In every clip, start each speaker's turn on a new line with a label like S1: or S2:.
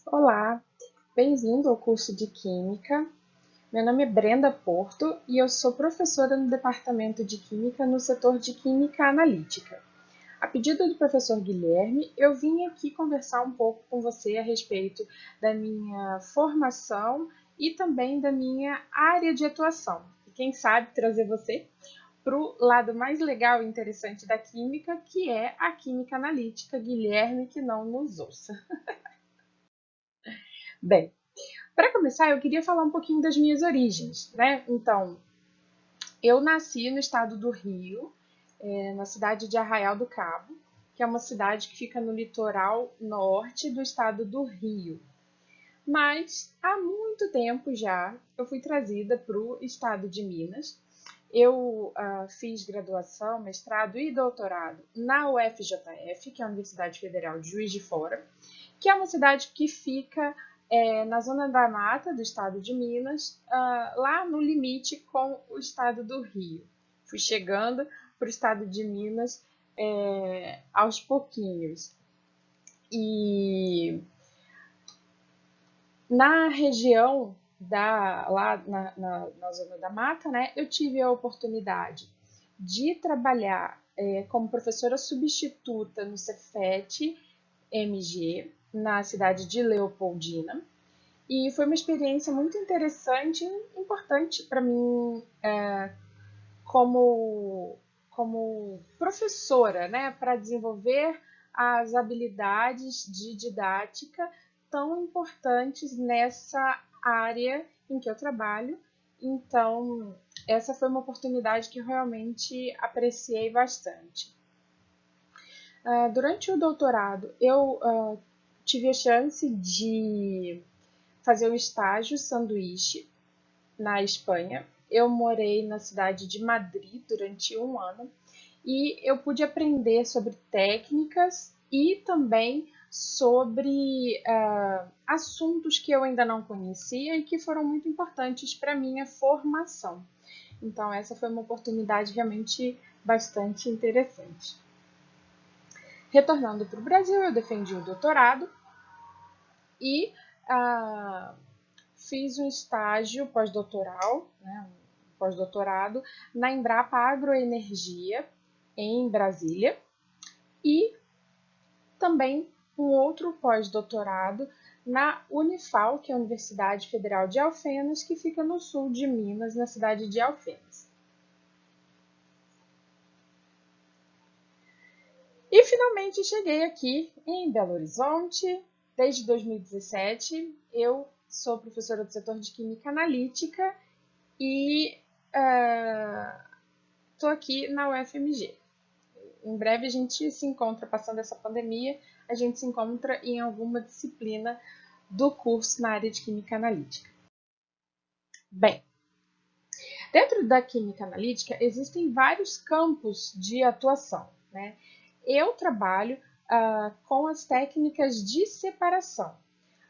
S1: Olá, bem-vindo ao curso de Química. Meu nome é Brenda Porto e eu sou professora no Departamento de Química no setor de Química Analítica. A pedido do professor Guilherme, eu vim aqui conversar um pouco com você a respeito da minha formação e também da minha área de atuação. E quem sabe trazer você para o lado mais legal e interessante da química, que é a química analítica. Guilherme, que não nos ouça. Bem, para começar, eu queria falar um pouquinho das minhas origens, né? Então, eu nasci no estado do Rio, na cidade de Arraial do Cabo, que é uma cidade que fica no litoral norte do estado do Rio. Mas há muito tempo já eu fui trazida para o estado de Minas. Eu fiz graduação, mestrado e doutorado na UFJF, que é a Universidade Federal de Juiz de Fora, que é uma cidade que fica na zona da mata do estado de Minas, lá no limite com o estado do Rio. Fui chegando para o estado de Minas aos pouquinhos. E na região lá na zona da mata, né, eu tive a oportunidade de trabalhar como professora substituta no Cefet MG, na cidade de Leopoldina. E foi uma experiência muito interessante e importante para mim como, como professora, né, para desenvolver as habilidades de didática tão importantes nessa área em que eu trabalho. Então, essa foi uma oportunidade que eu realmente apreciei bastante. Durante o doutorado, eu tive a chance de fazer um estágio sanduíche na Espanha. Eu morei na cidade de Madrid durante um ano e eu pude aprender sobre técnicas e também sobre assuntos que eu ainda não conhecia e que foram muito importantes para a minha formação. Então, essa foi uma oportunidade realmente bastante interessante. Retornando para o Brasil, eu defendi o doutorado e fiz um estágio pós-doutoral, né, um pós-doutorado, na Embrapa Agroenergia, em Brasília, e também um outro pós-doutorado na Unifal, que é a Universidade Federal de Alfenas, que fica no sul de Minas, na cidade de Alfenas. E finalmente cheguei aqui em Belo Horizonte. Desde 2017, eu sou professora do setor de Química Analítica e estou aqui na UFMG. Em breve a gente se encontra, passando essa pandemia, a gente se encontra em alguma disciplina do curso na área de Química Analítica. Bem, dentro da Química Analítica existem vários campos de atuação, né? Eu trabalho com as técnicas de separação.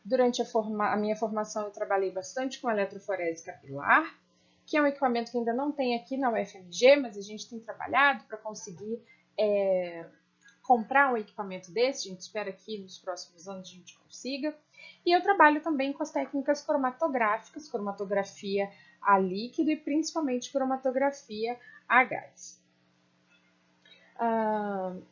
S1: Durante a minha formação eu trabalhei bastante com eletroforese capilar, que é um equipamento que ainda não tem aqui na UFMG, mas a gente tem trabalhado para conseguir comprar um equipamento desse. A gente espera que nos próximos anos a gente consiga. E eu trabalho também com as técnicas cromatográficas, cromatografia a líquido e principalmente cromatografia a gás.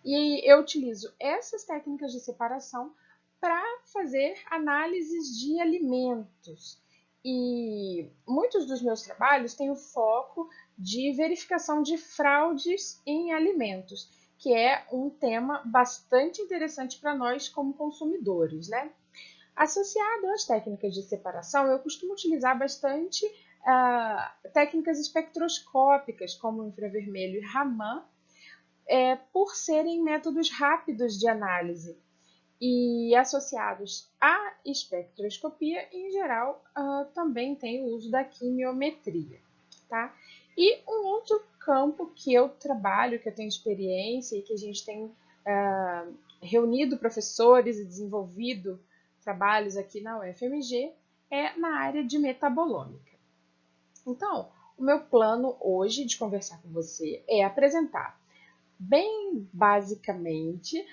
S1: E eu utilizo essas técnicas de separação para fazer análises de alimentos. E muitos dos meus trabalhos têm o foco de verificação de fraudes em alimentos, que é um tema bastante interessante para nós como consumidores, né? Associado às técnicas de separação, eu costumo utilizar bastante técnicas espectroscópicas, como o infravermelho e Raman, por serem métodos rápidos de análise e associados à espectroscopia, em geral, também tem o uso da quimiometria, tá? E um outro campo que eu trabalho, que eu tenho experiência e que a gente tem reunido professores e desenvolvido trabalhos aqui na UFMG é na área de metabolômica. Então, o meu plano hoje de conversar com você é apresentar bem basicamente,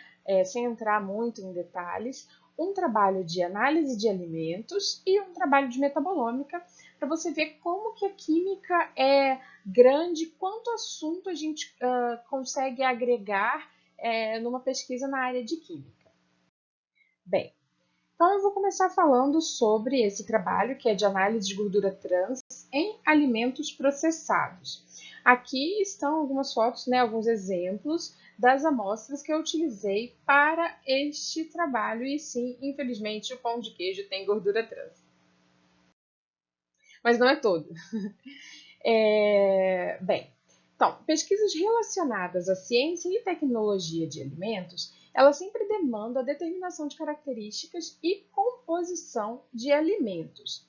S1: sem entrar muito em detalhes, um trabalho de análise de alimentos e um trabalho de metabolômica, para você ver como que a química é grande, quanto assunto a gente consegue agregar numa pesquisa na área de química. Bem, então eu vou começar falando sobre esse trabalho, que é de análise de gordura trans em alimentos processados. Aqui estão algumas fotos, né, alguns exemplos das amostras que eu utilizei para este trabalho. E sim, infelizmente, o pão de queijo tem gordura trans. Mas não é todo. Bem, então, pesquisas relacionadas à ciência e tecnologia de alimentos, elas sempre demandam a determinação de características e composição de alimentos.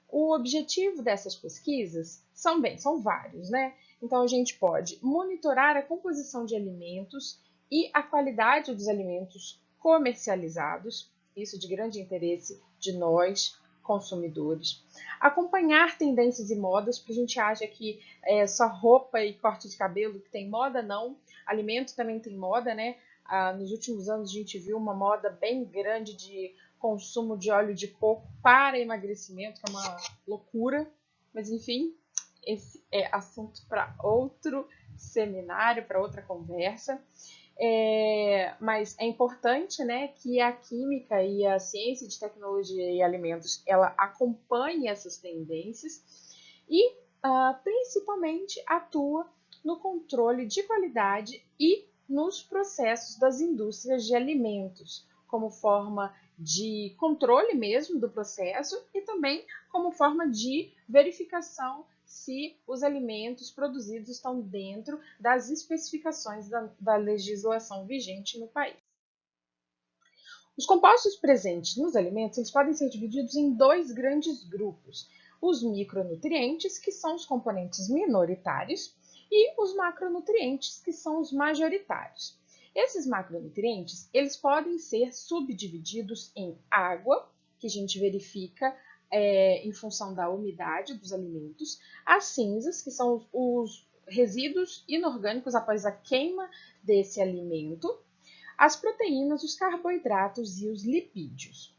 S1: O objetivo dessas pesquisas são vários, né? Então, a gente pode monitorar a composição de alimentos e a qualidade dos alimentos comercializados, isso de grande interesse de nós, consumidores. Acompanhar tendências e modas, porque a gente acha que só roupa e corte de cabelo que tem moda, não. Alimento também tem moda, né? Nos últimos anos a gente viu uma moda bem grande de consumo de óleo de coco para emagrecimento, que é uma loucura. Mas enfim, esse é assunto para outro seminário, para outra conversa. Mas é importante, né, que a química e a ciência de tecnologia e alimentos ela acompanhe essas tendências e principalmente atua no controle de qualidade e nos processos das indústrias de alimentos, como forma de controle mesmo do processo e também como forma de verificação se os alimentos produzidos estão dentro das especificações da legislação vigente no país. Os compostos presentes nos alimentos eles podem ser divididos em dois grandes grupos: os micronutrientes, que são os componentes minoritários, e os macronutrientes, que são os majoritários. Esses macronutrientes eles podem ser subdivididos em água, que a gente verifica em função da umidade dos alimentos, as cinzas, que são os resíduos inorgânicos após a queima desse alimento, as proteínas, os carboidratos e os lipídios.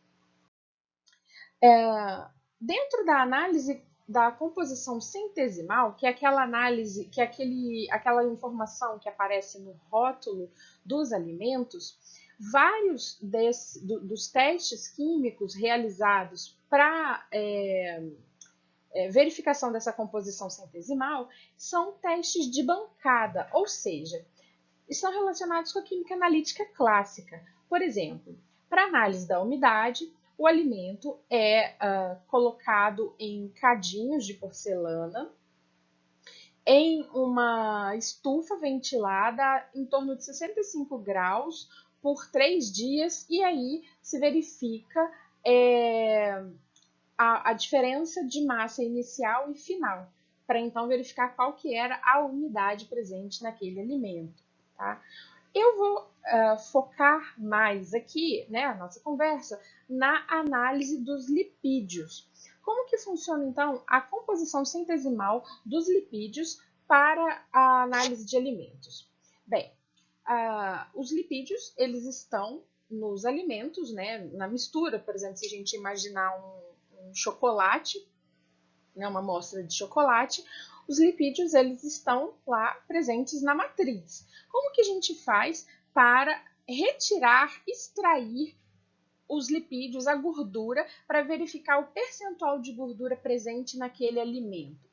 S1: Dentro da análise da composição centesimal, que é aquela análise, que é aquela informação que aparece no rótulo dos alimentos, vários dos testes químicos realizados para verificação dessa composição centesimal são testes de bancada, ou seja, estão relacionados com a química analítica clássica. Por exemplo, para análise da umidade, o alimento é colocado em cadinhos de porcelana, em uma estufa ventilada em torno de 65 graus por 3 dias, e aí se verifica a diferença de massa inicial e final, para então verificar qual que era a umidade presente naquele alimento. Tá? Eu vou focar mais aqui, né, a nossa conversa, na análise dos lipídios. Como que funciona, então, a composição centesimal dos lipídios para a análise de alimentos? Bem, os lipídios, eles estão nos alimentos, né, na mistura. Por exemplo, se a gente imaginar um chocolate, né, uma amostra de chocolate, os lipídios eles estão lá presentes na matriz. Como que a gente faz para retirar, extrair os lipídios, a gordura, para verificar o percentual de gordura presente naquele alimento?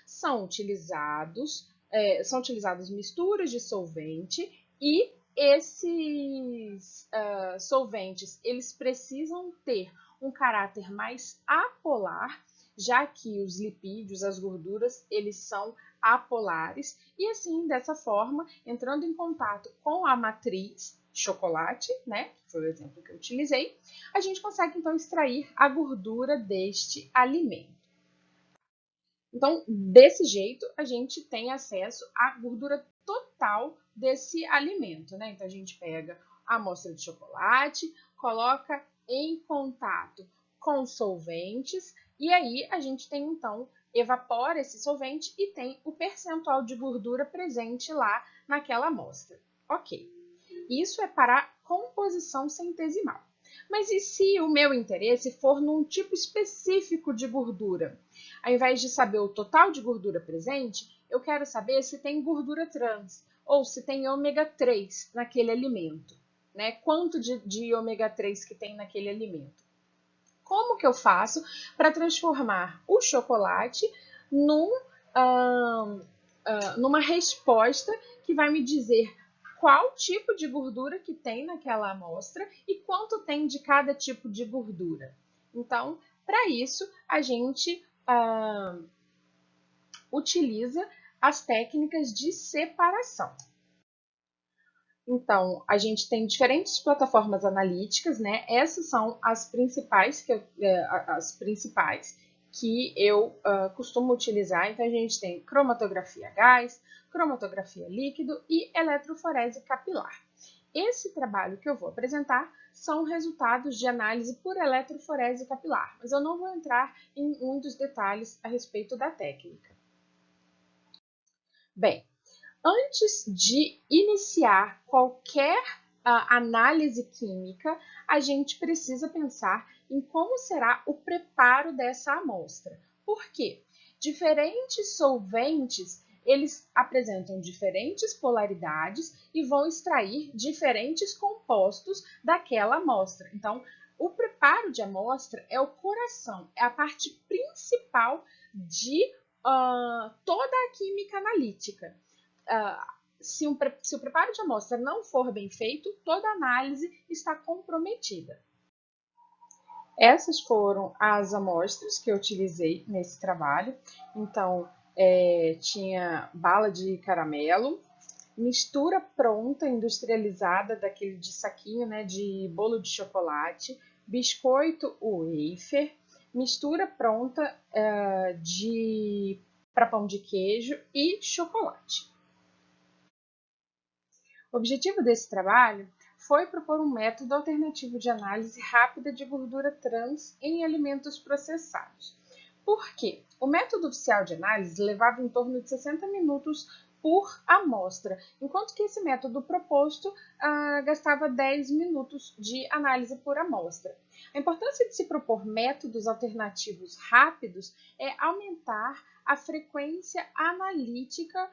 S1: São utilizadas misturas de solvente, e esses solventes eles precisam ter um caráter mais apolar, já que os lipídios, as gorduras, eles são apolares, e assim, dessa forma, entrando em contato com a matriz chocolate, né, que foi o exemplo que eu utilizei, a gente consegue então extrair a gordura deste alimento. Então, desse jeito, a gente tem acesso à gordura total desse alimento, né? Então, a gente pega a amostra de chocolate, coloca em contato com solventes, e aí a gente tem, então, evapora esse solvente e tem o percentual de gordura presente lá naquela amostra. Ok. Isso é para a composição centesimal. Mas e se o meu interesse for num tipo específico de gordura? Ao invés de saber o total de gordura presente, eu quero saber se tem gordura trans ou se tem ômega 3 naquele alimento, né? Quanto de ômega 3 que tem naquele alimento. Como que eu faço para transformar o chocolate numa resposta que vai me dizer qual tipo de gordura que tem naquela amostra e quanto tem de cada tipo de gordura. Então, para isso, a gente utiliza as técnicas de separação. Então, a gente tem diferentes plataformas analíticas, né? Essas são as principais que eu costumo utilizar. Então, a gente tem cromatografia gás, cromatografia líquido e eletroforese capilar. Esse trabalho que eu vou apresentar são resultados de análise por eletroforese capilar, mas eu não vou entrar em muitos detalhes a respeito da técnica. Bem, antes de iniciar qualquer análise química, a gente precisa pensar em como será o preparo dessa amostra. Por quê? Diferentes solventes, eles apresentam diferentes polaridades e vão extrair diferentes compostos daquela amostra. Então, o preparo de amostra é o coração, é a parte principal de toda a química analítica. Se o preparo de amostra não for bem feito, toda análise está comprometida. Essas foram as amostras que eu utilizei nesse trabalho. Então, tinha bala de caramelo, mistura pronta, industrializada, daquele de saquinho, né, de bolo de chocolate, biscoito wafer, mistura pronta para pão de queijo e chocolate. O objetivo desse trabalho foi propor um método alternativo de análise rápida de gordura trans em alimentos processados. Por quê? O método oficial de análise levava em torno de 60 minutos por amostra, enquanto que esse método proposto gastava 10 minutos de análise por amostra. A importância de se propor métodos alternativos rápidos é aumentar a frequência analítica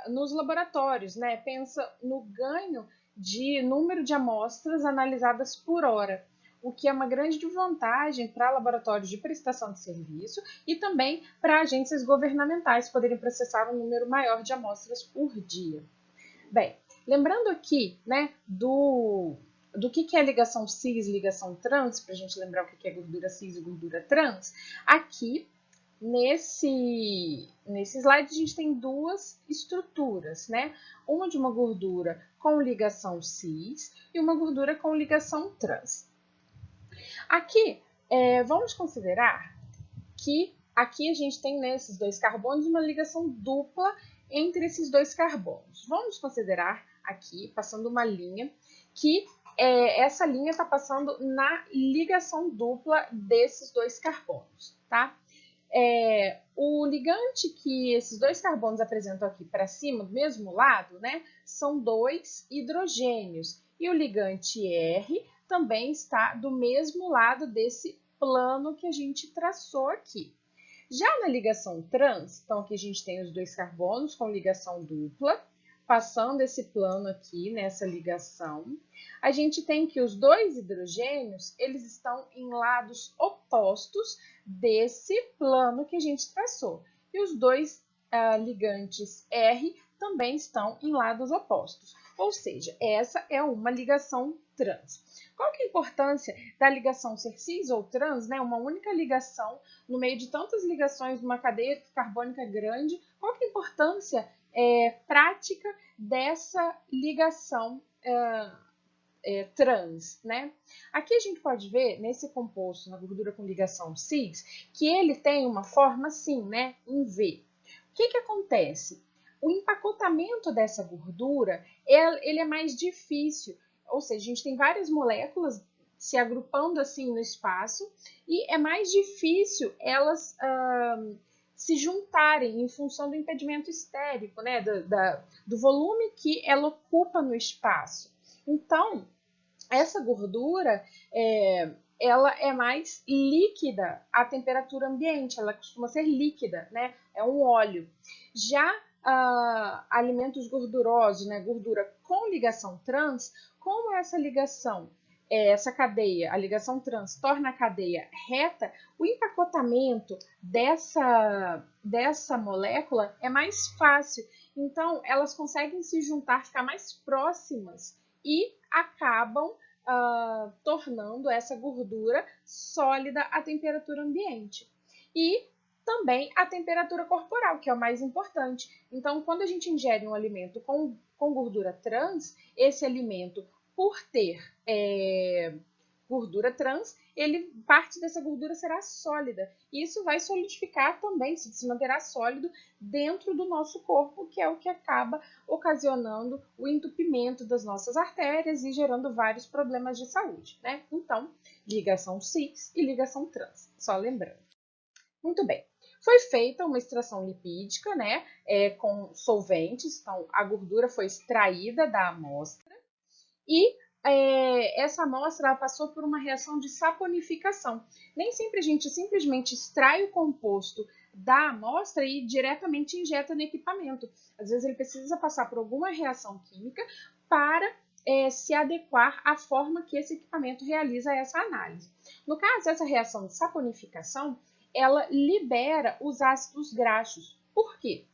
S1: nos laboratórios, né? Pensa no ganho de número de amostras analisadas por hora, o que é uma grande vantagem para laboratórios de prestação de serviço e também para agências governamentais poderem processar um número maior de amostras por dia. Bem, lembrando aqui, né, do que é ligação cis, ligação trans, para a gente lembrar o que é gordura cis e gordura trans, aqui nesse slide a gente tem duas estruturas, né? Uma de uma gordura com ligação cis e uma gordura com ligação trans. Aqui, vamos considerar que aqui a gente tem nesses dois carbonos uma ligação dupla entre esses dois carbonos. Vamos considerar aqui, passando uma linha, que essa linha está passando na ligação dupla desses dois carbonos, tá? O ligante que esses dois carbonos apresentam aqui para cima, do mesmo lado, né, são dois hidrogênios. E o ligante R também está do mesmo lado desse plano que a gente traçou aqui. Já na ligação trans, então aqui a gente tem os dois carbonos com ligação dupla, passando esse plano aqui nessa ligação, a gente tem que os dois hidrogênios, eles estão em lados opostos desse plano que a gente traçou. E os dois ligantes R também estão em lados opostos. Ou seja, essa é uma ligação trans. Qual que é a importância da ligação ser cis ou trans, né? Uma única ligação no meio de tantas ligações numa cadeia carbônica grande. Qual que é a importância prática dessa ligação trans, né? Aqui a gente pode ver, nesse composto, na gordura com ligação cis, que ele tem uma forma assim, né? Em V. O que acontece? O empacotamento dessa gordura, ele é mais difícil, ou seja, a gente tem várias moléculas se agrupando assim no espaço e é mais difícil elas se juntarem em função do impedimento estérico, né, do volume que ela ocupa no espaço. Então, essa gordura, ela é mais líquida à temperatura ambiente, ela costuma ser líquida, né? É um óleo. Já alimentos gordurosos, né? Gordura com ligação trans, como essa ligação, essa cadeia, a ligação trans, torna a cadeia reta, o empacotamento dessa molécula é mais fácil. Então, elas conseguem se juntar, ficar mais próximas e acabam tornando essa gordura sólida à temperatura ambiente. E também a temperatura corporal, que é o mais importante. Então, quando a gente ingere um alimento com gordura trans, esse alimento, por ter gordura trans, parte dessa gordura será sólida. E isso vai solidificar também, se manterá sólido dentro do nosso corpo, que é o que acaba ocasionando o entupimento das nossas artérias e gerando vários problemas de saúde, né? Então, ligação cis e ligação trans, só lembrando. Muito bem. Foi feita uma extração lipídica, né, com solventes, então a gordura foi extraída da amostra e essa amostra ela passou por uma reação de saponificação. Nem sempre a gente simplesmente extrai o composto da amostra e diretamente injeta no equipamento. Às vezes ele precisa passar por alguma reação química para se adequar à forma que esse equipamento realiza essa análise. No caso, essa reação de saponificação, ela libera os ácidos graxos. Por quê?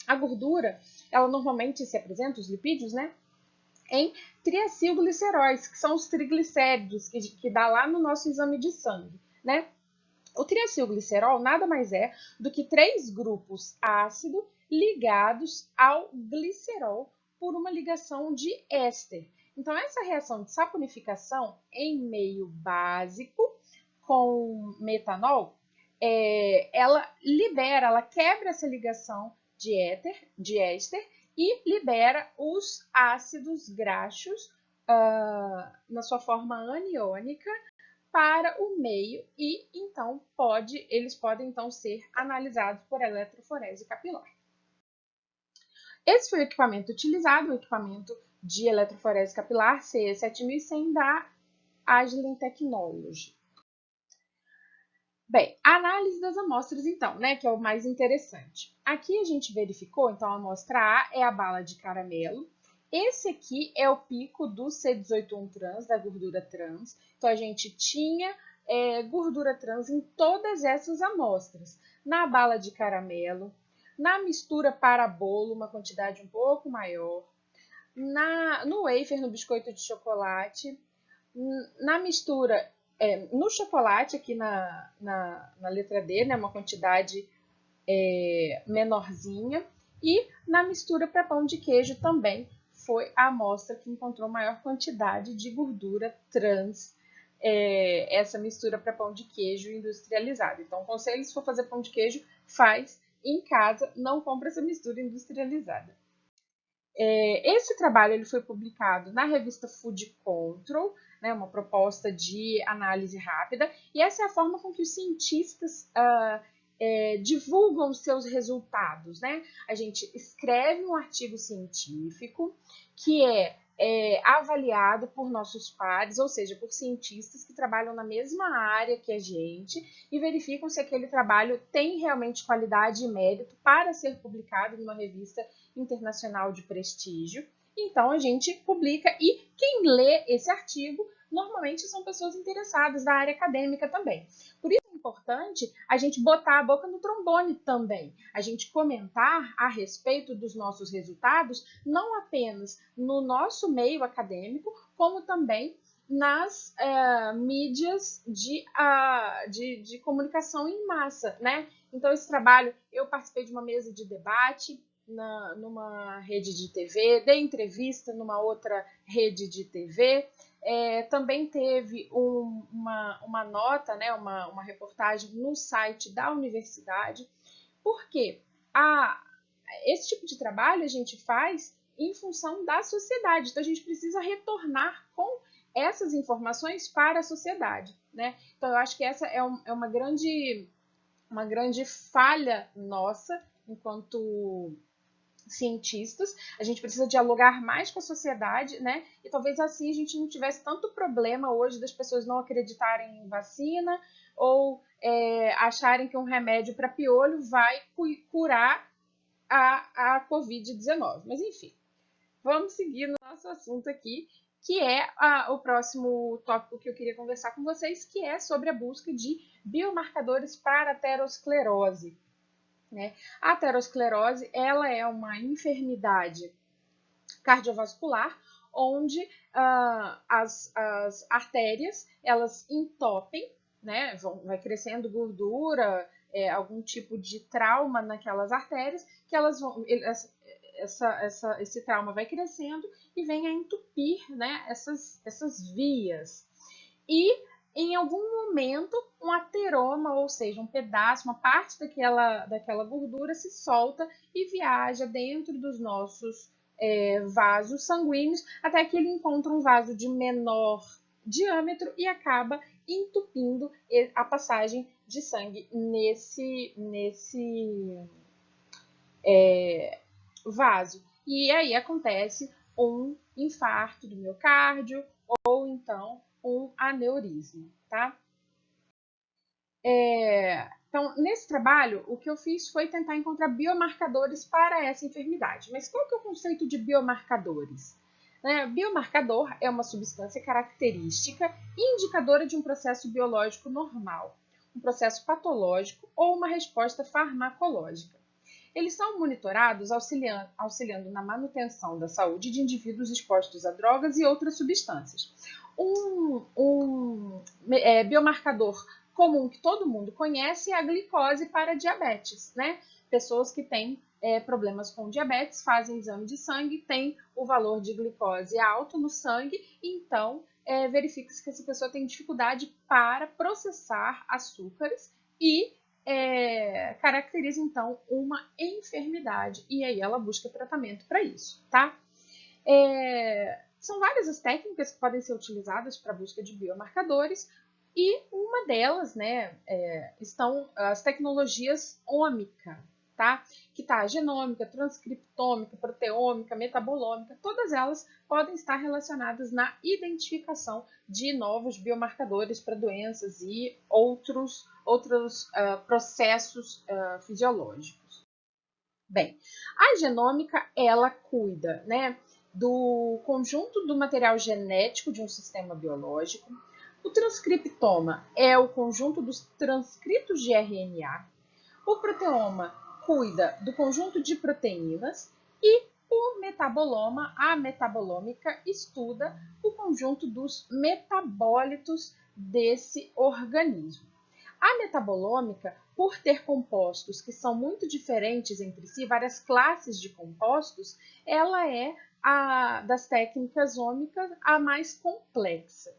S1: A gordura, ela normalmente se apresenta, os lipídios, né, em triacilgliceróis, que são os triglicéridos que dá lá no nosso exame de sangue, né? O triacilglicerol nada mais é do que 3 grupos ácido ligados ao glicerol por uma ligação de éster. Então, essa reação de saponificação em meio básico com metanol, ela quebra essa ligação de éster e libera os ácidos graxos na sua forma aniônica para o meio e então eles podem então ser analisados por eletroforese capilar. Esse foi o equipamento utilizado, o equipamento de eletroforese capilar CE7100 da Agilent Technology. Bem, a análise das amostras então, né, que é o mais interessante. Aqui a gente verificou, então a amostra A é a bala de caramelo. Esse aqui é o pico do C18 trans, da gordura trans. Então a gente tinha gordura trans em todas essas amostras. Na bala de caramelo, na mistura para bolo, uma quantidade um pouco maior. No wafer, no biscoito de chocolate. Na mistura no chocolate, aqui na letra D, né, uma quantidade menorzinha. E na mistura para pão de queijo também foi a amostra que encontrou maior quantidade de gordura trans, essa mistura para pão de queijo industrializado. Então, conselho, se for fazer pão de queijo, faz em casa, não compra essa mistura industrializada. Esse trabalho ele foi publicado na revista Food Control, né, uma proposta de análise rápida, e essa é a forma com que os cientistas divulgam seus resultados, né? A gente escreve um artigo científico que é avaliado por nossos pares, ou seja, por cientistas que trabalham na mesma área que a gente e verificam se aquele trabalho tem realmente qualidade e mérito para ser publicado numa revista internacional de prestígio. Então a gente publica e quem lê esse artigo normalmente são pessoas interessadas na área acadêmica também. Por isso é importante a gente botar a boca no trombone também, a gente comentar a respeito dos nossos resultados, não apenas no nosso meio acadêmico, como também nas mídias de comunicação em massa, né? Então, esse trabalho, eu participei de uma mesa de debate numa rede de TV, dei entrevista numa outra rede de TV, também teve uma nota, né, uma reportagem no site da universidade, porque esse tipo de trabalho a gente faz em função da sociedade, então a gente precisa retornar com essas informações para a sociedade, né? Então eu acho que essa é uma grande falha nossa enquanto cientistas, a gente precisa dialogar mais com a sociedade, né? E talvez assim a gente não tivesse tanto problema hoje das pessoas não acreditarem em vacina ou acharem que um remédio para piolho vai curar a Covid-19. Mas enfim, vamos seguir no nosso assunto aqui, que é o próximo tópico que eu queria conversar com vocês, que é sobre a busca de biomarcadores para a aterosclerose. Né? A aterosclerose ela é uma enfermidade cardiovascular onde as artérias elas entopem, né? Vai crescendo gordura, algum tipo de trauma naquelas artérias, que elas vão, esse trauma vai crescendo e vem a entupir, né, essas vias. E em algum momento, um ateroma, ou seja, um pedaço, uma parte daquela gordura se solta e viaja dentro dos nossos vasos sanguíneos, até que ele encontra um vaso de menor diâmetro e acaba entupindo a passagem de sangue nesse vaso. E aí acontece um infarto do miocárdio ou então um aneurisma, tá? Então, nesse trabalho, o que eu fiz foi tentar encontrar biomarcadores para essa enfermidade. Mas qual que é o conceito de biomarcadores? Biomarcador é uma substância característica e indicadora de um processo biológico normal, um processo patológico ou uma resposta farmacológica. Eles são monitorados auxiliando na manutenção da saúde de indivíduos expostos a drogas e outras substâncias. Um biomarcador comum que todo mundo conhece é a glicose para diabetes, né? Pessoas que têm problemas com diabetes fazem exame de sangue, tem o valor de glicose alto no sangue, então verifica-se que essa pessoa tem dificuldade para processar açúcares e caracteriza então uma enfermidade e aí ela busca tratamento para isso, tá? São várias as técnicas que podem ser utilizadas para a busca de biomarcadores e uma delas, né, estão as tecnologias ômica, tá? Que tá genômica, transcriptômica, proteômica, metabolômica, todas elas podem estar relacionadas na identificação de novos biomarcadores para doenças e outros processos fisiológicos. Bem, a genômica, ela cuida, né, do conjunto do material genético de um sistema biológico. O transcriptoma é o conjunto dos transcritos de RNA. O proteoma cuida do conjunto de proteínas e o metaboloma, a metabolômica, estuda o conjunto dos metabólitos desse organismo. A metabolômica, por ter compostos que são muito diferentes entre si, várias classes de compostos, ela é das técnicas ômicas a mais complexa.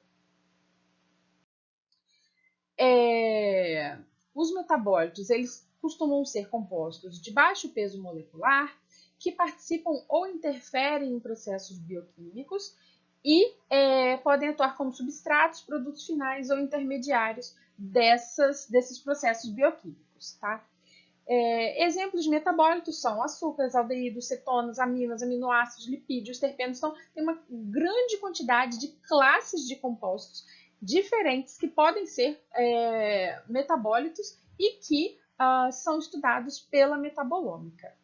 S1: Os metabólitos, eles costumam ser compostos de baixo peso molecular, que participam ou interferem em processos bioquímicos e podem atuar como substratos, produtos finais ou intermediários desses processos bioquímicos, tá? Exemplos de metabólitos são açúcares, aldeídos, cetonas, aminas, aminoácidos, lipídios, terpenos. Então, tem uma grande quantidade de classes de compostos diferentes que podem ser metabólitos e que são estudados pela metabolômica.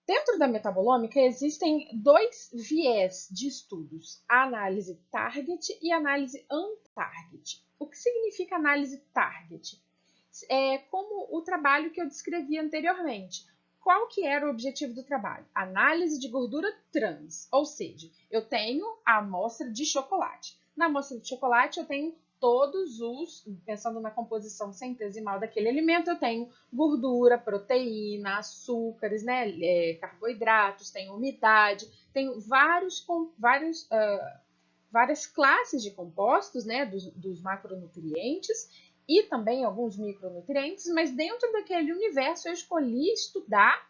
S1: Dentro da metabolômica existem dois viés de estudos, a análise target e a análise untarget. O que significa análise target? É como o trabalho que eu descrevi anteriormente. Qual que era o objetivo do trabalho? Análise de gordura trans, ou seja, eu tenho a amostra de chocolate. Na amostra de chocolate eu tenho todos pensando na composição centesimal daquele alimento, eu tenho gordura, proteína, açúcares, né, carboidratos, tenho umidade, tenho várias classes de compostos, né, dos macronutrientes e também alguns micronutrientes, mas dentro daquele universo eu escolhi estudar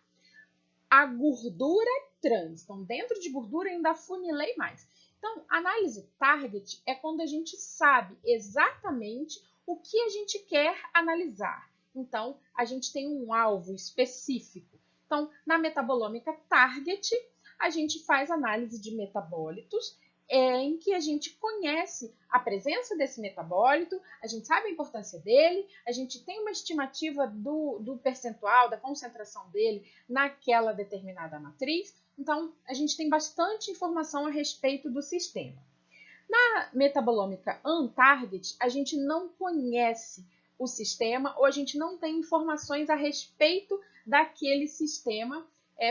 S1: a gordura trans. Então, dentro de gordura ainda afunilei mais. Então, análise target é quando a gente sabe exatamente o que a gente quer analisar. Então, a gente tem um alvo específico. Então, na metabolômica target, a gente faz análise de metabólitos em que a gente conhece a presença desse metabólito, a gente sabe a importância dele, a gente tem uma estimativa do percentual, da concentração dele naquela determinada matriz. Então, a gente tem bastante informação a respeito do sistema. Na metabolômica on-target, a gente não conhece o sistema ou a gente não tem informações a respeito daquele sistema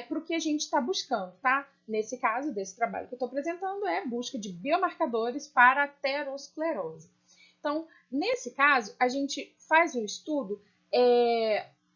S1: para o que a gente está buscando, tá? Nesse caso, desse trabalho que eu estou apresentando, é busca de biomarcadores para a aterosclerose. Então, nesse caso, a gente faz um estudo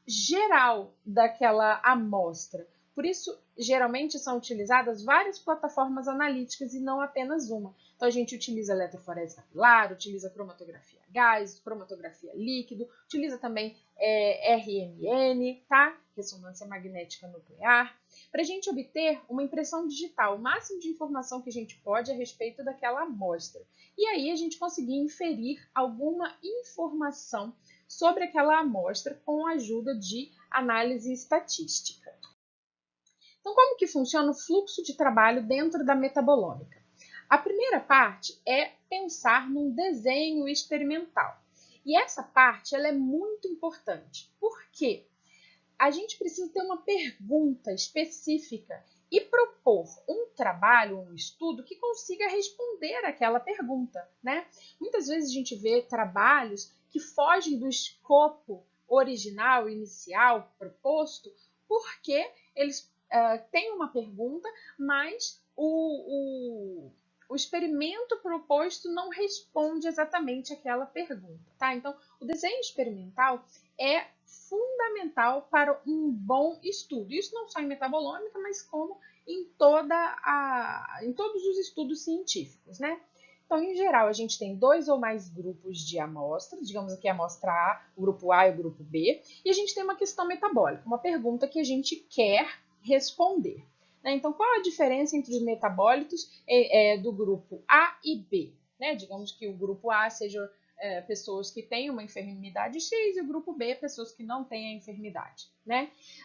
S1: geral daquela amostra. Por isso, geralmente são utilizadas várias plataformas analíticas e não apenas uma. Então, a gente utiliza eletroforese capilar, utiliza cromatografia gás, cromatografia líquido, utiliza também RMN, tá? Ressonância magnética nuclear, para a gente obter uma impressão digital, o máximo de informação que a gente pode a respeito daquela amostra. E aí a gente conseguir inferir alguma informação sobre aquela amostra com a ajuda de análise estatística. Então, como que funciona o fluxo de trabalho dentro da metabolômica? A primeira parte é pensar num desenho experimental. E essa parte ela é muito importante. Por quê? A gente precisa ter uma pergunta específica e propor um trabalho, um estudo que consiga responder aquela pergunta, né? Muitas vezes a gente vê trabalhos que fogem do escopo original, inicial, proposto, porque eles têm uma pergunta, mas o experimento proposto não responde exatamente aquela pergunta, tá? Então, o desenho experimental é fundamental para um bom estudo. Isso não só em metabolômica, mas como em todos os estudos científicos, né? Então, em geral, a gente tem 2 ou mais grupos de amostra, digamos aqui a amostra A, o grupo A e o grupo B, e a gente tem uma questão metabólica, uma pergunta que a gente quer responder. Então, qual a diferença entre os metabólitos do grupo A e B? Digamos que o grupo A seja pessoas que têm uma enfermidade X e o grupo B, pessoas que não têm a enfermidade.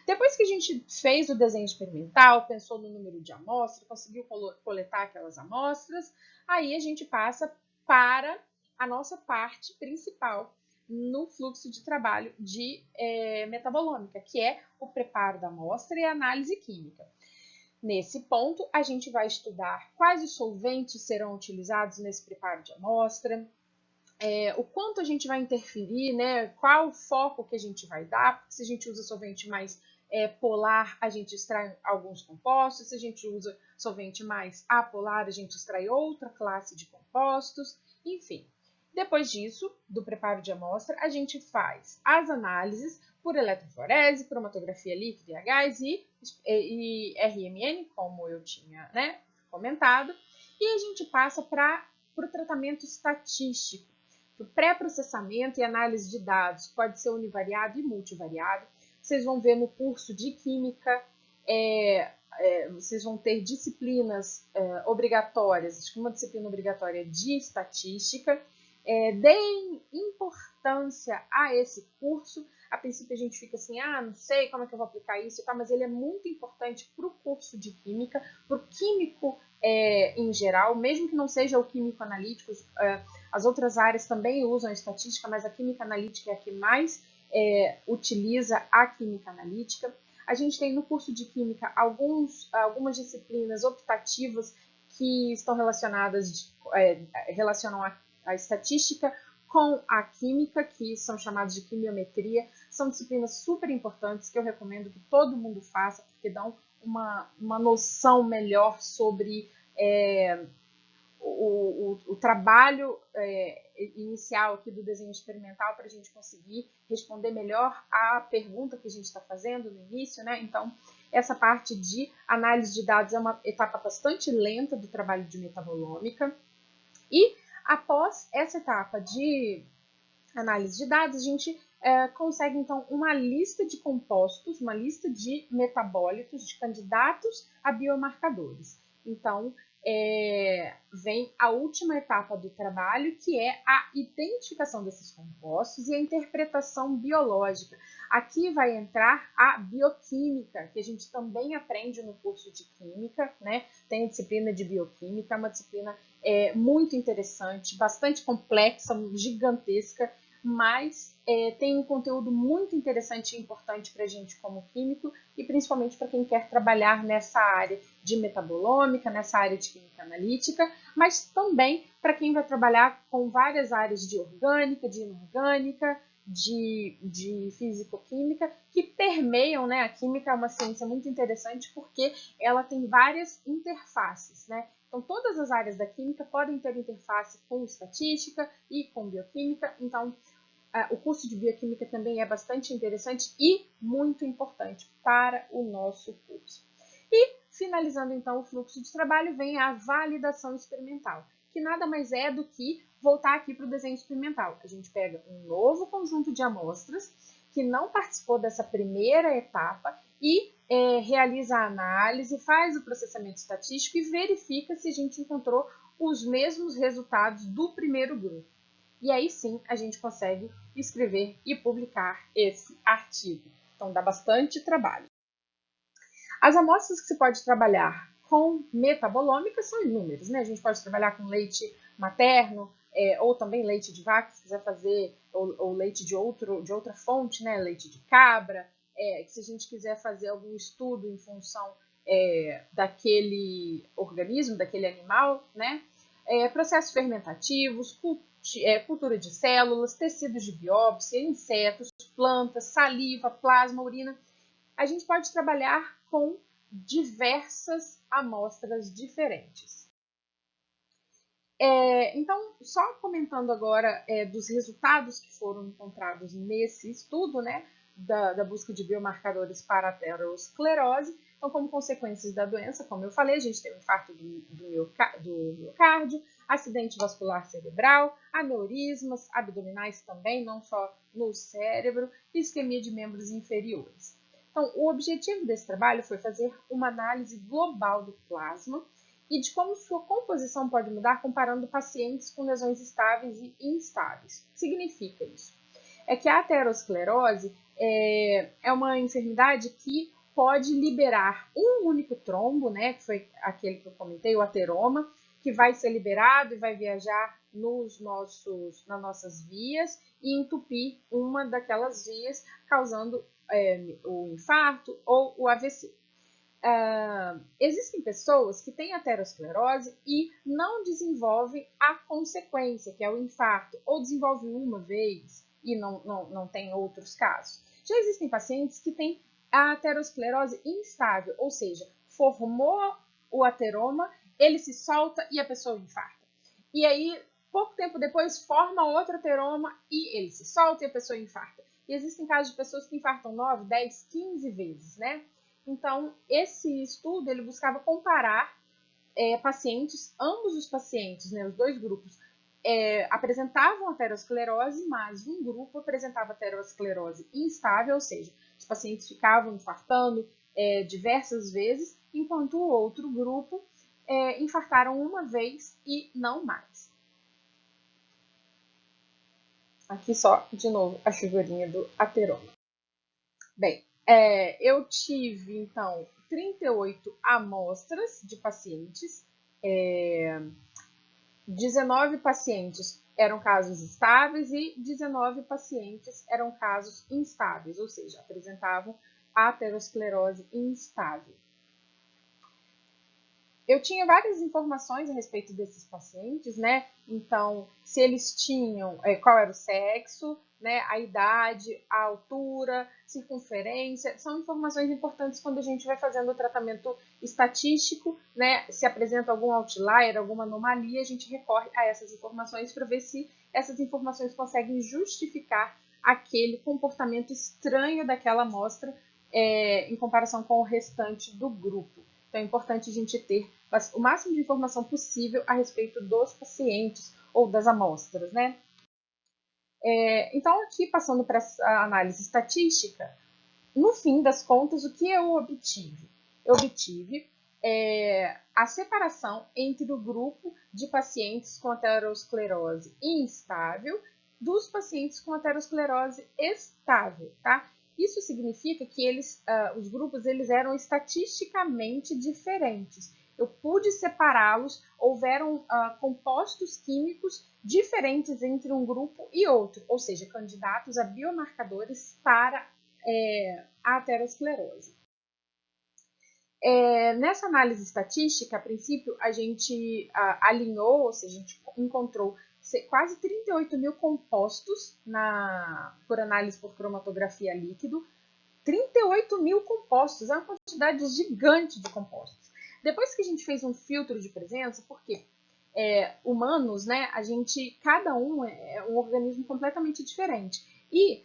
S1: Depois que a gente fez o desenho experimental, pensou no número de amostras, conseguiu coletar aquelas amostras, aí a gente passa para a nossa parte principal no fluxo de trabalho de metabolômica, que é o preparo da amostra e a análise química. Nesse ponto, a gente vai estudar quais os solventes serão utilizados nesse preparo de amostra, o quanto a gente vai interferir, qual o foco que a gente vai dar, porque se a gente usa solvente mais polar, a gente extrai alguns compostos, se a gente usa solvente mais apolar, a gente extrai outra classe de compostos, enfim. Depois disso, do preparo de amostra, a gente faz as análises por eletroforese, cromatografia líquida e a gás e RMN, como eu tinha comentado, e a gente passa para o tratamento estatístico, para o pré-processamento e análise de dados, pode ser univariado e multivariado. Vocês vão ver no curso de Química, vocês vão ter disciplinas obrigatórias, acho que uma disciplina obrigatória de Estatística. Deem importância a esse curso. A princípio a gente fica assim, não sei como é que eu vou aplicar isso, mas ele é muito importante para o curso de Química, para o químico em geral, mesmo que não seja o químico analítico, as outras áreas também usam a estatística, mas a química analítica é a que mais utiliza a química analítica. A gente tem no curso de Química algumas disciplinas optativas que estão relacionam a estatística com a química, que são chamadas de quimiometria. São disciplinas super importantes que eu recomendo que todo mundo faça, porque dão uma noção melhor sobre o trabalho inicial aqui do desenho experimental para a gente conseguir responder melhor a pergunta que a gente está fazendo no início, Então, essa parte de análise de dados é uma etapa bastante lenta do trabalho de metabolômica. E após essa etapa de análise de dados, a gente consegue, então, uma lista de compostos, uma lista de metabólitos, de candidatos a biomarcadores. Então, vem a última etapa do trabalho, que é a identificação desses compostos e a interpretação biológica. Aqui vai entrar a bioquímica, que a gente também aprende no curso de química, né? Tem a disciplina de bioquímica, é uma disciplina muito interessante, bastante complexa, gigantesca, mas tem um conteúdo muito interessante e importante para a gente como químico e principalmente para quem quer trabalhar nessa área de metabolômica, nessa área de química analítica, mas também para quem vai trabalhar com várias áreas de orgânica, de inorgânica, de físico-química, que permeiam, né? A química é uma ciência muito interessante porque ela tem várias interfaces, né? Então, todas as áreas da química podem ter interface com estatística e com bioquímica. Então, o curso de bioquímica também é bastante interessante e muito importante para o nosso curso. E, finalizando então o fluxo de trabalho, vem a validação experimental, que nada mais é do que voltar aqui para o desenho experimental. A gente pega um novo conjunto de amostras que não participou dessa primeira etapa e realiza a análise, faz o processamento estatístico e verifica se a gente encontrou os mesmos resultados do primeiro grupo. E aí sim a gente consegue escrever e publicar esse artigo. Então dá bastante trabalho. As amostras que se pode trabalhar com metabolômica são inúmeras, né? A gente pode trabalhar com leite materno, ou também leite de vaca, se quiser fazer, ou leite de outra fonte, né? Leite de cabra, se a gente quiser fazer algum estudo em função daquele organismo, daquele animal, né? Processos fermentativos, cultura de células, tecidos de biópsia, insetos, plantas, saliva, plasma, urina. A gente pode trabalhar com diversas amostras diferentes. Então, só comentando agora dos resultados que foram encontrados nesse estudo, né, da busca de biomarcadores para a aterosclerose. Então, como consequências da doença, como eu falei, a gente tem o infarto do miocárdio, acidente vascular cerebral, aneurismas abdominais também, não só no cérebro, e isquemia de membros inferiores. Então, o objetivo desse trabalho foi fazer uma análise global do plasma e de como sua composição pode mudar comparando pacientes com lesões estáveis e instáveis. O que significa isso? É que a aterosclerose é uma enfermidade que pode liberar um único trombo, né, que foi aquele que eu comentei, o ateroma, que vai ser liberado e vai viajar nas nossas vias e entupir uma daquelas vias, causando o infarto ou o AVC. Existem pessoas que têm aterosclerose e não desenvolvem a consequência, que é o infarto, ou desenvolvem uma vez e não tem outros casos. Já existem pacientes que têm a aterosclerose instável, ou seja, formou o ateroma, ele se solta e a pessoa infarta. E aí, pouco tempo depois, forma outro ateroma e ele se solta e a pessoa infarta. E existem casos de pessoas que infartam 9, 10, 15 vezes, né? Então, esse estudo ele buscava comparar pacientes, ambos os pacientes, né, os dois grupos, apresentavam aterosclerose, mas um grupo apresentava aterosclerose instável, ou seja, os pacientes ficavam infartando diversas vezes, enquanto o outro grupo infartaram uma vez e não mais. Aqui só, de novo, a figurinha do ateroma. Bem, eu tive, então, 38 amostras de pacientes, 19 pacientes eram casos estáveis e 19 pacientes eram casos instáveis, ou seja, apresentavam aterosclerose instável. Eu tinha várias informações a respeito desses pacientes, né? Então, se eles tinham, qual era o sexo, né? A idade, a altura, circunferência, são informações importantes quando a gente vai fazendo o tratamento estatístico, né? Se apresenta algum outlier, alguma anomalia, a gente recorre a essas informações para ver se essas informações conseguem justificar aquele comportamento estranho daquela amostra em comparação com o restante do grupo. Então, é importante a gente ter o máximo de informação possível a respeito dos pacientes ou das amostras, né? Então, aqui, passando para a análise estatística, no fim das contas, o que eu obtive? Eu obtive a separação entre o grupo de pacientes com aterosclerose instável dos pacientes com aterosclerose estável, tá? Isso significa que os grupos eram estatisticamente diferentes. Eu pude separá-los, houveram compostos químicos diferentes entre um grupo e outro, ou seja, candidatos a biomarcadores para a aterosclerose. Nessa análise estatística, a princípio, a gente alinhou, ou seja, a gente encontrou quase 38 mil compostos por análise por cromatografia líquido. 38 mil compostos, é uma quantidade gigante de compostos. Depois que a gente fez um filtro de presença, porque humanos, né, cada um é um organismo completamente diferente. E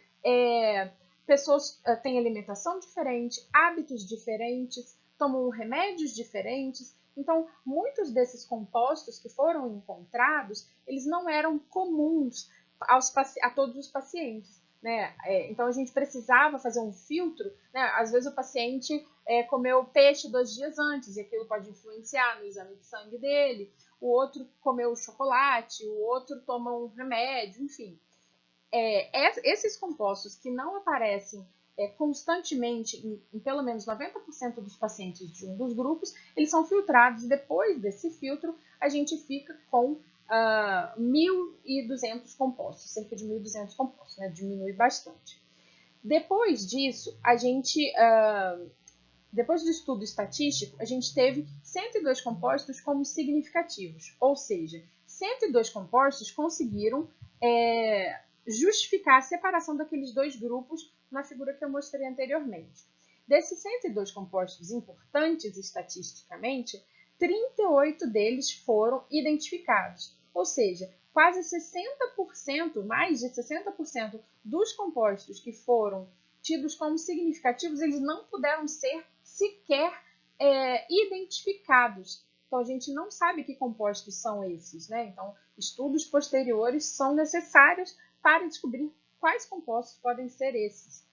S1: pessoas têm alimentação diferente, hábitos diferentes, tomam remédios diferentes. Então, muitos desses compostos que foram encontrados, eles não eram comuns a todos os pacientes. Né? Então, a gente precisava fazer um filtro. Né? Às vezes, o paciente comeu peixe 2 dias antes, e aquilo pode influenciar no exame de sangue dele. O outro comeu chocolate, o outro toma um remédio, enfim. Esses compostos que não aparecem constantemente em pelo menos 90% dos pacientes de um dos grupos, eles são filtrados. Depois desse filtro, a gente fica com 1.200 compostos, cerca de 1.200 compostos, né? Diminui bastante. Depois disso, depois do estudo estatístico, a gente teve 102 compostos como significativos, ou seja, 102 compostos conseguiram justificar a separação daqueles dois grupos na figura que eu mostrei anteriormente. Desses 102 compostos importantes estatisticamente, 38 deles foram identificados, ou seja, quase 60%, mais de 60% dos compostos que foram tidos como significativos, eles não puderam ser sequer identificados. Então, a gente não sabe que compostos são esses, né? Então, estudos posteriores são necessários para descobrir quais compostos podem ser esses.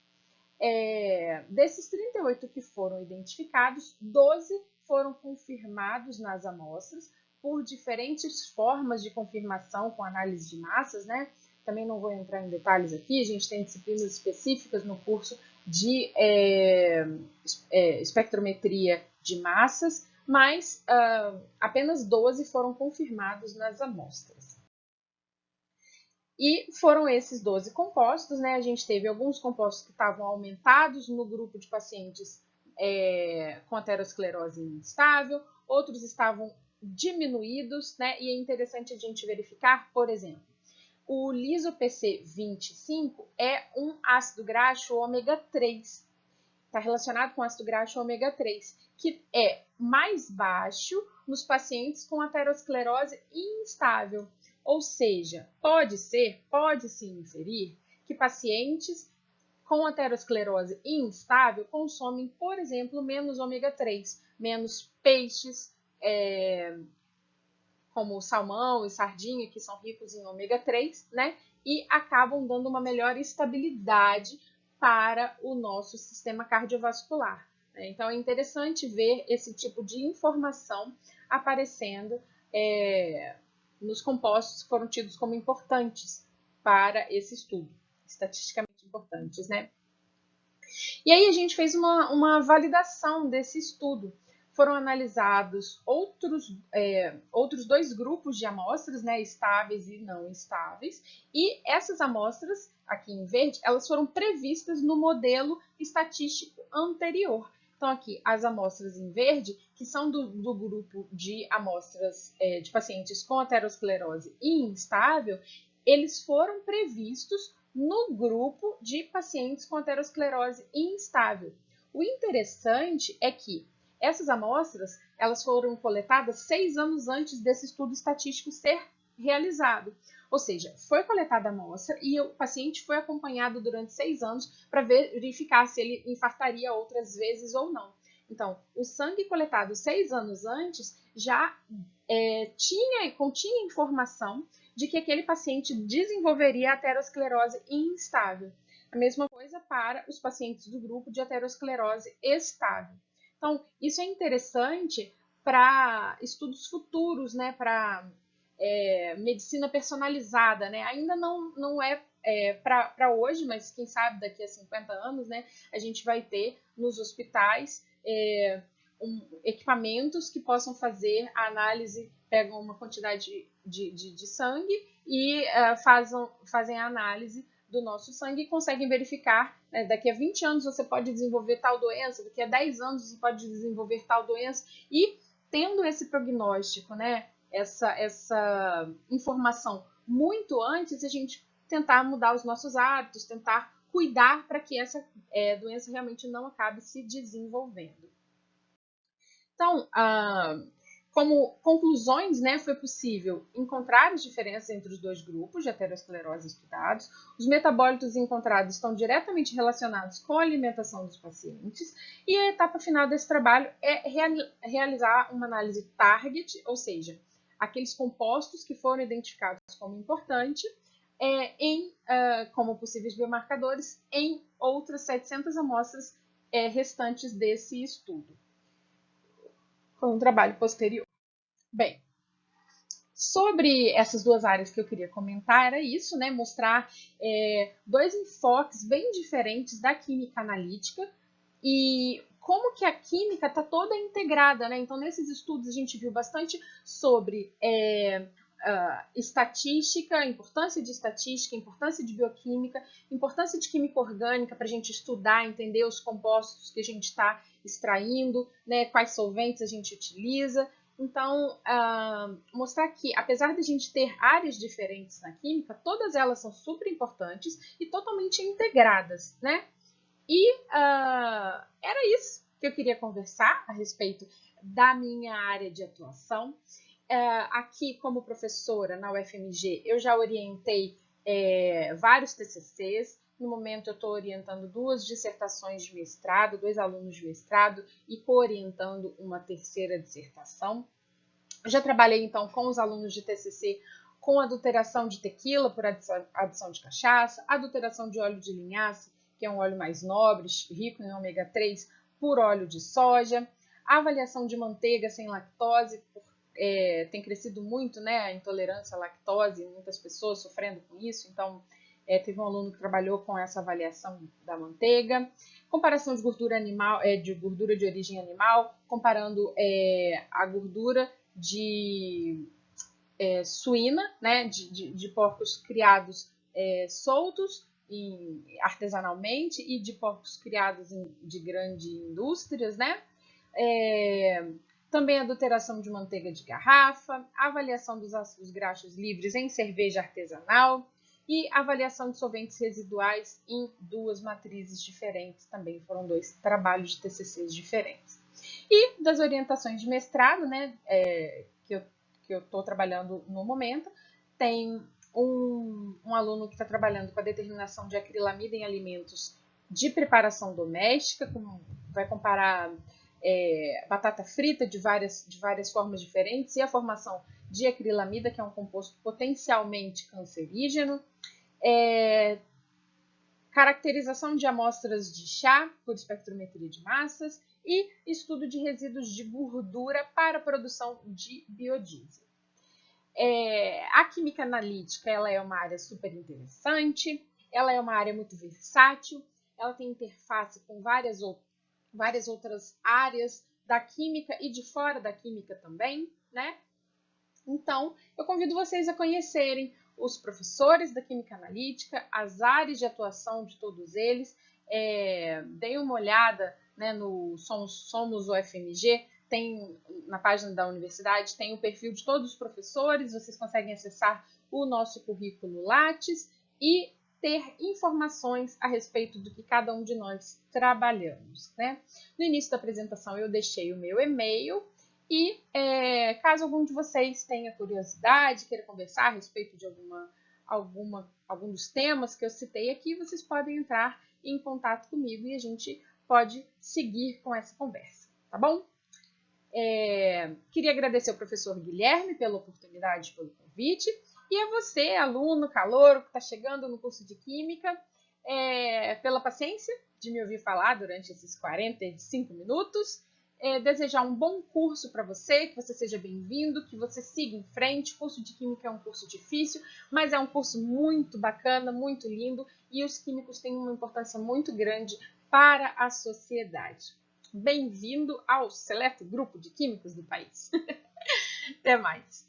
S1: Desses 38 que foram identificados, 12 foram confirmados nas amostras por diferentes formas de confirmação com análise de massas, né? Também não vou entrar em detalhes aqui, a gente tem disciplinas específicas no curso de espectrometria de massas, mas apenas 12 foram confirmados nas amostras. E foram esses 12 compostos, né? A gente teve alguns compostos que estavam aumentados no grupo de pacientes com aterosclerose instável, outros estavam diminuídos, né? E é interessante a gente verificar, por exemplo, o lisopc-25 é um ácido graxo ômega 3, está relacionado com ácido graxo ômega 3, que é mais baixo nos pacientes com aterosclerose instável. Ou seja, pode-se inferir que pacientes com aterosclerose instável consomem, por exemplo, menos ômega 3, menos peixes, como salmão e sardinha, que são ricos em ômega 3, né? E acabam dando uma melhor estabilidade para o nosso sistema cardiovascular. Né? Então, é interessante ver esse tipo de informação aparecendo nos compostos que foram tidos como importantes para esse estudo, estatisticamente importantes, né? E aí a gente fez uma validação desse estudo. Foram analisados outros 2 grupos de amostras, né, estáveis e não estáveis, e essas amostras, aqui em verde, elas foram previstas no modelo estatístico anterior. Então, aqui, as amostras em verde, que são do grupo de amostras de pacientes com aterosclerose instável, eles foram previstos no grupo de pacientes com aterosclerose instável. O interessante é que essas amostras elas foram coletadas 6 anos antes desse estudo estatístico ser realizado. Ou seja, foi coletada a amostra e o paciente foi acompanhado durante 6 anos para verificar se ele infartaria outras vezes ou não. Então, o sangue coletado 6 anos antes já continha informação de que aquele paciente desenvolveria aterosclerose instável. A mesma coisa para os pacientes do grupo de aterosclerose estável. Então, isso é interessante para estudos futuros, né, para medicina personalizada, né? Ainda não é, para hoje, mas quem sabe daqui a 50 anos, né, a gente vai ter nos hospitais equipamentos que possam fazer a análise, pegam uma quantidade de sangue e fazem a análise do nosso sangue e conseguem verificar, né, daqui a 20 anos você pode desenvolver tal doença, daqui a 10 anos você pode desenvolver tal doença, e tendo esse prognóstico, né, essa informação muito antes, a gente tentar mudar os nossos hábitos, tentar cuidar para que essa doença realmente não acabe se desenvolvendo. Então, como conclusões, né, foi possível encontrar as diferenças entre os dois grupos de aterosclerose estudados. Os metabólitos encontrados estão diretamente relacionados com a alimentação dos pacientes. E a etapa final desse trabalho é realizar uma análise target, ou seja, aqueles compostos que foram identificados como importantes como possíveis biomarcadores em outras 700 amostras restantes desse estudo. Foi um trabalho posterior. Bem, sobre essas duas áreas que eu queria comentar, era isso, né? Mostrar dois enfoques bem diferentes da química analítica e como que a química está toda integrada, né? Então, nesses estudos, a gente viu bastante sobre estatística, importância de bioquímica, importância de química orgânica para a gente estudar, entender os compostos que a gente está extraindo, né, quais solventes a gente utiliza. Então, mostrar que, apesar de a gente ter áreas diferentes na química, todas elas são super importantes e totalmente integradas, né? E era isso que eu queria conversar a respeito da minha área de atuação. Aqui, como professora na UFMG, eu já orientei vários TCCs. No momento, eu estou orientando 2 dissertações de mestrado, 2 alunos de mestrado e co-orientando uma terceira dissertação. Eu já trabalhei, então, com os alunos de TCC com adulteração de tequila por adição de cachaça, adulteração de óleo de linhaça, que é um óleo mais nobre, rico em ômega 3, por óleo de soja, a avaliação de manteiga sem lactose, tem crescido muito, né, a intolerância à lactose, muitas pessoas sofrendo com isso, então teve um aluno que trabalhou com essa avaliação da manteiga, comparação de gordura animal, de gordura de origem animal, comparando a gordura de suína, né, de porcos criados soltos artesanalmente e de porcos criados de grandes indústrias, né? Também a adulteração de manteiga de garrafa, a avaliação dos ácidos graxos livres em cerveja artesanal e a avaliação de solventes residuais em 2 matrizes diferentes. Também foram 2 trabalhos de TCCs diferentes. E das orientações de mestrado, né, que eu estou trabalhando no momento, tem um aluno que está trabalhando com a determinação de acrilamida em alimentos de preparação doméstica, vai comparar batata frita de várias formas diferentes e a formação de acrilamida, que é um composto potencialmente cancerígeno, caracterização de amostras de chá por espectrometria de massas e estudo de resíduos de gordura para a produção de biodiesel. A química analítica ela é uma área super interessante, ela é uma área muito versátil, ela tem interface com várias outras áreas da química e de fora da química também, né? Então, eu convido vocês a conhecerem os professores da química analítica, as áreas de atuação de todos eles. Deem uma olhada, né, no Somos UFMG, tem na página da universidade, tem o perfil de todos os professores, vocês conseguem acessar o nosso currículo Lattes e ter informações a respeito do que cada um de nós trabalhamos, né? No início da apresentação eu deixei o meu e-mail e caso algum de vocês tenha curiosidade, queira conversar a respeito de algum dos temas que eu citei aqui, vocês podem entrar em contato comigo e a gente pode seguir com essa conversa, tá bom? Queria agradecer ao professor Guilherme pela oportunidade, pelo convite, e a você, aluno, calouro, que está chegando no curso de Química, pela paciência de me ouvir falar durante esses 45 minutos. desejar um bom curso para você, que você seja bem-vindo, que você siga em frente. O curso de Química é um curso difícil, mas é um curso muito bacana, muito lindo, e os químicos têm uma importância muito grande para a sociedade. Bem-vindo ao seleto grupo de químicos do país. Até mais!